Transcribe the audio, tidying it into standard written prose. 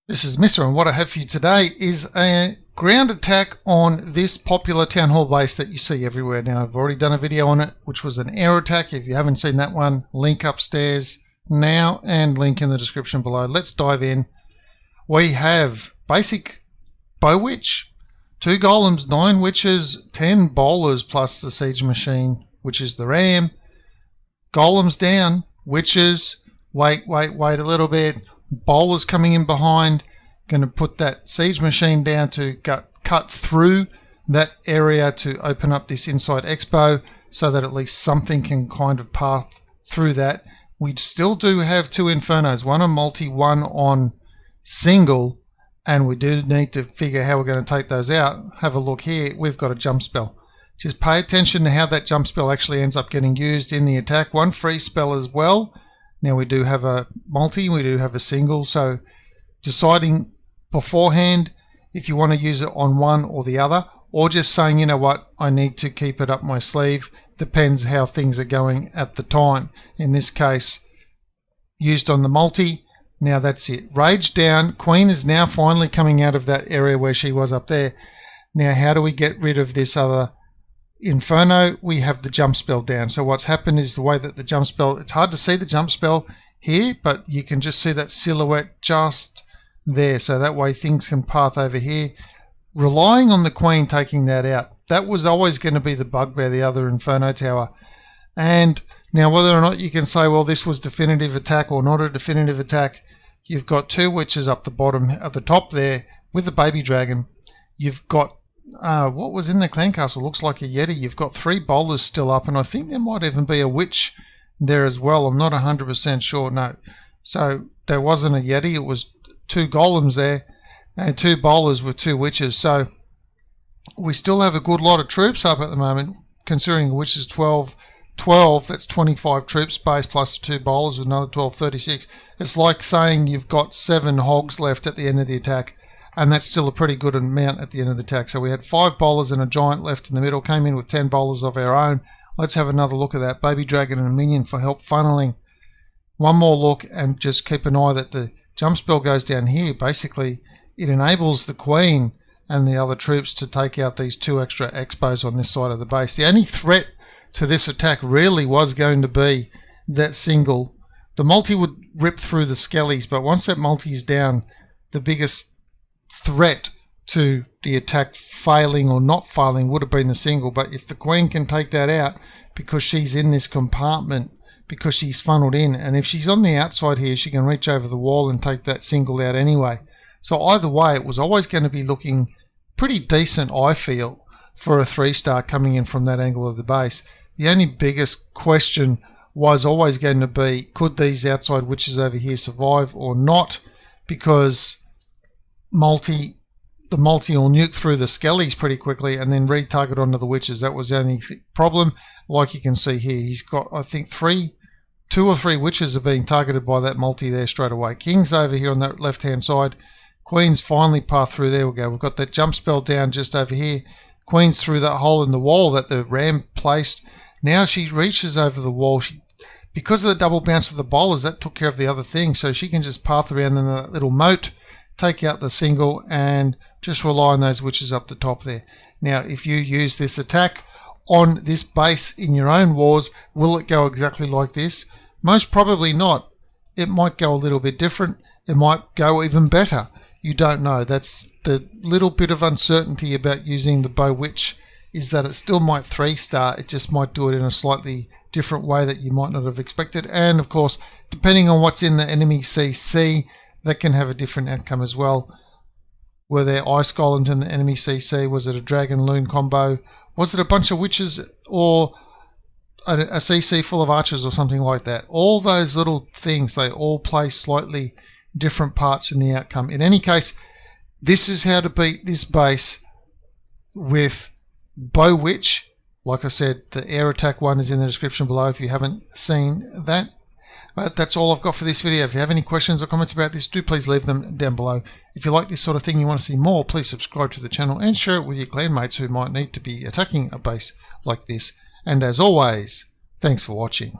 This is Mr. and what I have for you today is a ground attack on this popular town hall base that you see everywhere now. I've already done a video on it, which was an air attack. If you haven't seen that one, link upstairs now and link in the description below. Let's dive in. We have basic bow witch, 2 golems, 9 witches, 10 bowlers plus the siege machine, which is the ram. Golems down, witches, wait a little bit. Bowlers coming in behind, going to put that siege machine down to cut through that area to open up this inside expo so that at least something can kind of path through that. We still do have 2 infernos, one on multi, one on single, and we do need to figure how we're going to take those out. Have a look here, we've got a jump spell. Just pay attention to how that jump spell actually ends up getting used in the attack. One free spell as well. Now we do have a multi, we do have a single, so deciding beforehand if you want to use it on one or the other, or just saying, you know what, I need to keep it up my sleeve, depends how things are going at the time. In this case, used on the multi. Now that's it. Rage down. Queen is now finally coming out of that area where she was up there. Now how do we get rid of this other Inferno? We have the jump spell down. So what's happened is the way that the jump spell, it's hard to see the jump spell here, but you can just see that silhouette just there. So that way things can path over here. Relying on the queen taking that out. That was always going to be the bugbear, the other Inferno tower. And now whether or not you can say, well, this was definitive attack or not a definitive attack, you've got 2 witches up the bottom, at the top there with the baby dragon. You've got what was in the clan castle looks like a yeti. You've got 3 bowlers still up, and I think there might even be a witch there as well. I'm not 100% sure. No, so there wasn't a yeti. It was 2 golems there and 2 bowlers with 2 witches. So we still have a good lot of troops up at the moment, considering which is 12. That's 25 troop space plus 2 bowlers with another 12, 36. It's like saying you've got 7 hogs left at the end of the attack. And that's still a pretty good amount at the end of the attack. So we had 5 bowlers and a giant left in the middle. Came in with 10 bowlers of our own. Let's have another look at that. Baby dragon and a minion for help funneling. One more look and just keep an eye that the jump spell goes down here. Basically, it enables the queen and the other troops to take out these 2 extra expos on this side of the base. The only threat to this attack really was going to be that single. The multi would rip through the skellies, but once that multi is down, the biggest threat to the attack failing or not failing would have been the single. But if the queen can take that out because she's in this compartment, because she's funneled in, and if she's on the outside here, she can reach over the wall and take that single out anyway. So either way, it was always going to be looking pretty decent, I feel, for a 3-star coming in from that angle of the base. The only biggest question was always going to be, could these outside witches over here survive or not? Because the multi will nuke through the skellies pretty quickly and then retarget onto the witches. That was the only problem. Like you can see here, he's got, I think, 2 or 3 witches are being targeted by that multi there straight away. King's over here on that left hand side. Queen's finally passed through. There we go. We've got that jump spell down just over here. Queen's through that hole in the wall that the ram placed. Now she reaches over the wall. Because of the double bounce of the bowlers, that took care of the other thing. So she can just path around in that little moat, take out the single, and just rely on those witches up the top there. Now, if you use this attack on this base in your own wars, will it go exactly like this? Most probably not. It might go a little bit different. It might go even better. You don't know. That's the little bit of uncertainty about using the bow witch, is that it still might 3-star. It just might do it in a slightly different way that you might not have expected. And of course, depending on what's in the enemy CC, that can have a different outcome as well. Were there ice golems in the enemy CC? Was it a dragon loon combo? Was it a bunch of witches or a CC full of archers or something like that? All those little things, they all play slightly different parts in the outcome. In any case, this is how to beat this base with bow witch. Like I said, the air attack one is in the description below if you haven't seen that. But that's all I've got for this video. If you have any questions or comments about this, do please leave them down below. If you like this sort of thing, you want to see more, please subscribe to the channel and share it with your clanmates who might need to be attacking a base like this. And as always, thanks for watching.